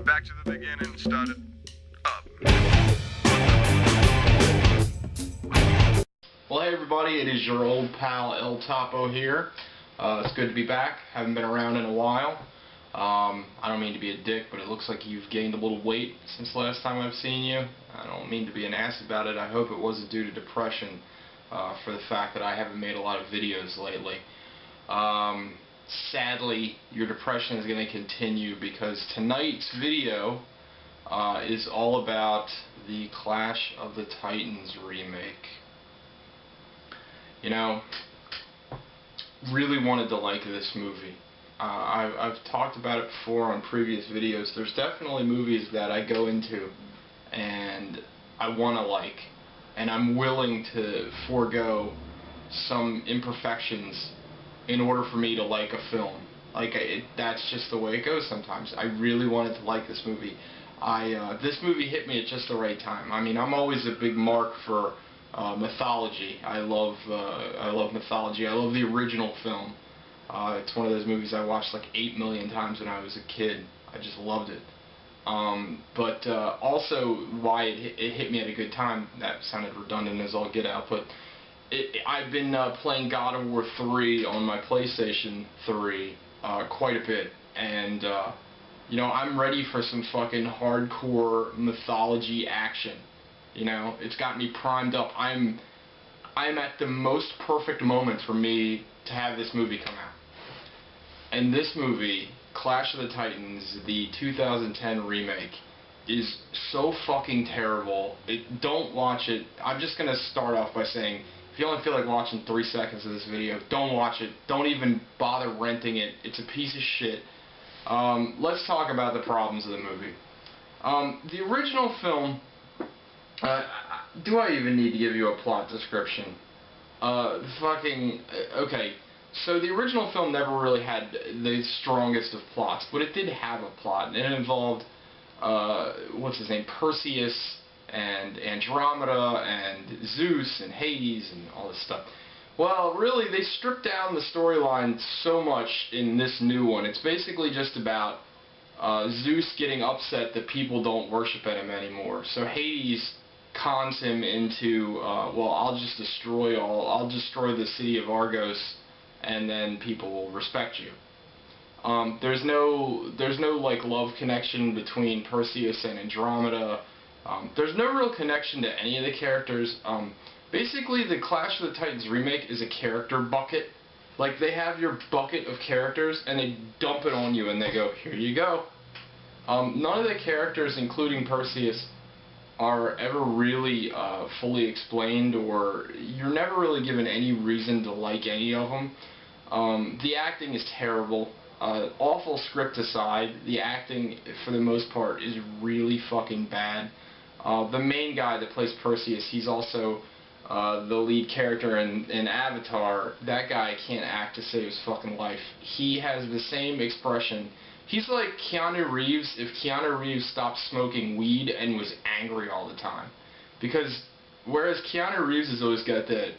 Back to the beginning, started up. Well, hey everybody, it is your old pal El Topo here. It's good to be back. Haven't been around in a while. I don't mean to be a dick, but it looks like you've gained a little weight since the last time I've seen you. I don't mean to be an ass about it. I hope it wasn't due to depression for the fact that I haven't made a lot of videos lately. Sadly, your depression is going to continue because tonight's video is all about the Clash of the Titans remake. You know, really wanted to like this movie. I've talked about it before on previous videos. There's definitely movies that I go into and I want to like, and I'm willing to forego some imperfections in order for me to like a film. That's just the way it goes sometimes. I really wanted to like this movie. This movie hit me at just the right time. I mean, I'm always a big mark for mythology. I love mythology. I love the original film. It's one of those movies I watched like 8 million times when I was a kid. I just loved it. But also why it hit me at a good time, that sounded redundant as all get out, but I've been playing God of War 3 on my PlayStation 3 quite a bit, and you know, I'm ready for some fucking hardcore mythology action. You know, it's got me primed up. I'm at the most perfect moment for me to have this movie come out. And this movie, Clash of the Titans, the 2010 remake, is so fucking terrible. Don't watch it. I'm just gonna start off by saying, if you only feel like watching 3 seconds of this video, don't watch it. Don't even bother renting it. It's a piece of shit. Let's talk about the problems of the movie. The original film, do I even need to give you a plot description? Okay. So the original film never really had the strongest of plots, but it did have a plot, and it involved, what's his name, Perseus, and Andromeda, and Zeus, and Hades, and all this stuff. Well, really, they stripped down the storyline so much in this new one. It's basically just about Zeus getting upset that people don't worship at him anymore. So Hades cons him into, well, I'll destroy the city of Argos, and then people will respect you. There's no like love connection between Perseus and Andromeda. There's no real connection to any of the characters. Basically, the Clash of the Titans remake is a character bucket. Like, they have your bucket of characters, and they dump it on you, and they go, here you go. None of the characters, including Perseus, are ever really fully explained, or you're never really given any reason to like any of them. The acting is terrible. Awful script aside, the acting, for the most part, is really fucking bad. The main guy that plays Perseus, he's also the lead character in Avatar. That guy can't act to save his fucking life. He has the same expression. He's like Keanu Reeves if Keanu Reeves stopped smoking weed and was angry all the time. Because whereas Keanu Reeves has always got that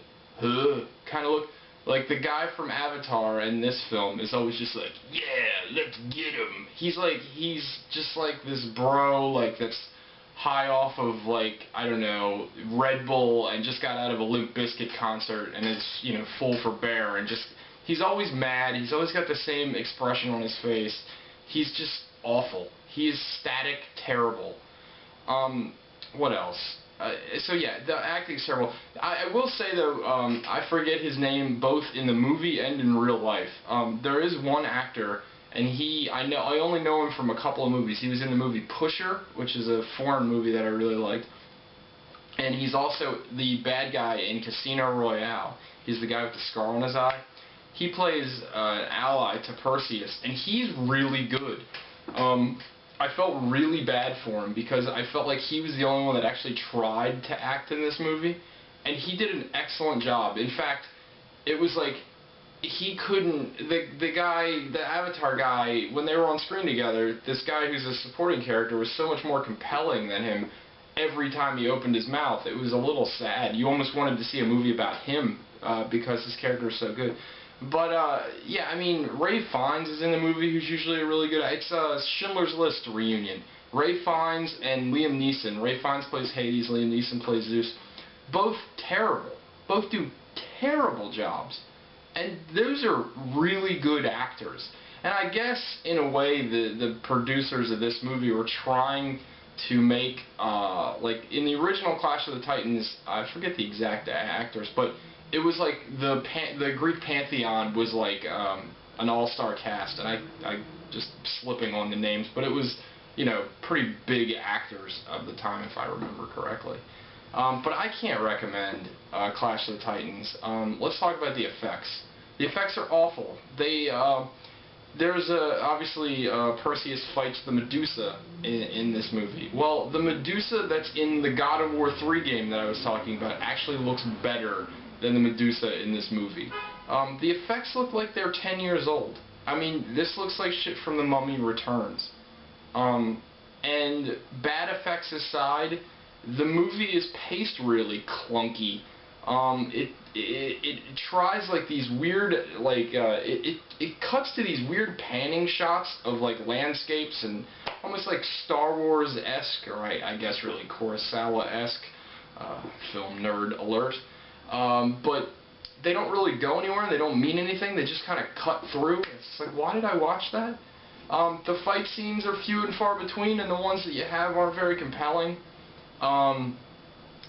kind of look, like the guy from Avatar in this film is always just like, yeah, let's get him. He's just like this bro, like that's high off of, like, I don't know, Red Bull, and just got out of a Limp Bizkit concert and is, you know, full for bear, and just, he's always mad. He's always got the same expression on his face. He's just awful. He is static, terrible. What else? So yeah, the acting's terrible. I will say though, I forget his name both in the movie and in real life. There is one actor, and I only know him from a couple of movies. He was in the movie Pusher, which is a foreign movie that I really liked. And he's also the bad guy in Casino Royale. He's the guy with the scar on his eye. He plays an ally to Perseus, and he's really good. I felt really bad for him because I felt like he was the only one that actually tried to act in this movie, and he did an excellent job. In fact, it was like he couldn't, the Avatar guy, when they were on screen together, this guy who's a supporting character was so much more compelling than him every time he opened his mouth. It was a little sad. You almost wanted to see a movie about him because his character is so good. But yeah, I mean, Ray Fiennes is in the movie, who's usually a really good. It's Schindler's List reunion. Ray Fiennes and Liam Neeson. Ray Fiennes plays Hades. Liam Neeson plays Zeus. Both terrible. Both do terrible jobs. And those are really good actors. And I guess, in a way, the producers of this movie were trying to make, like, in the original Clash of the Titans, I forget the exact actors, but it was like the Greek pantheon was like an all-star cast, and I just slipping on the names, but it was, you know, pretty big actors of the time, if I remember correctly. But I can't recommend Clash of the Titans. Let's talk about the effects. The effects are awful. There's obviously Perseus fights the Medusa in this movie. Well, the Medusa that's in the God of War 3 game that I was talking about actually looks better than the Medusa in this movie. The effects look like they're 10 years old. I mean, this looks like shit from The Mummy Returns. And bad effects aside, the movie is paced really clunky. It tries like these weird, like, it cuts to these weird panning shots of like landscapes and almost like Star Wars-esque, or I guess really Kurosawa-esque, film nerd alert. But they don't really go anywhere and they don't mean anything, they just kind of cut through. It's like, why did I watch that? The fight scenes are few and far between, and the ones that you have aren't very compelling.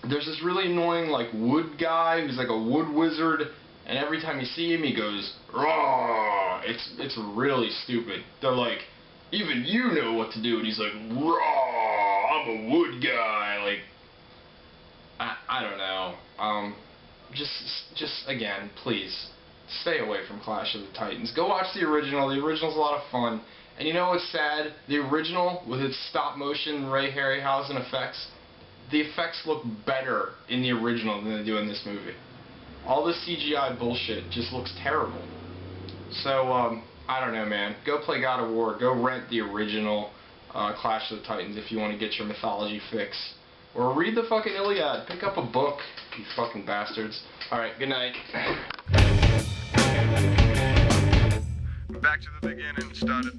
There's this really annoying, like, wood guy who's like a wood wizard, and every time you see him, he goes, "Raw!" It's really stupid. They're like, "Even you know what to do," and he's like, "Raw! I'm a wood guy." Like, I don't know. Just again, please, stay away from Clash of the Titans. Go watch the original. The original's a lot of fun. And you know what's sad? The original, with its stop-motion Ray Harryhausen effects, the effects look better in the original than they do in this movie. All the CGI bullshit just looks terrible. So, I don't know, man. Go play God of War. Go rent the original Clash of the Titans if you want to get your mythology fix. Or read the fucking Iliad. Pick up a book, you fucking bastards. Alright, good night. Back to the beginning, started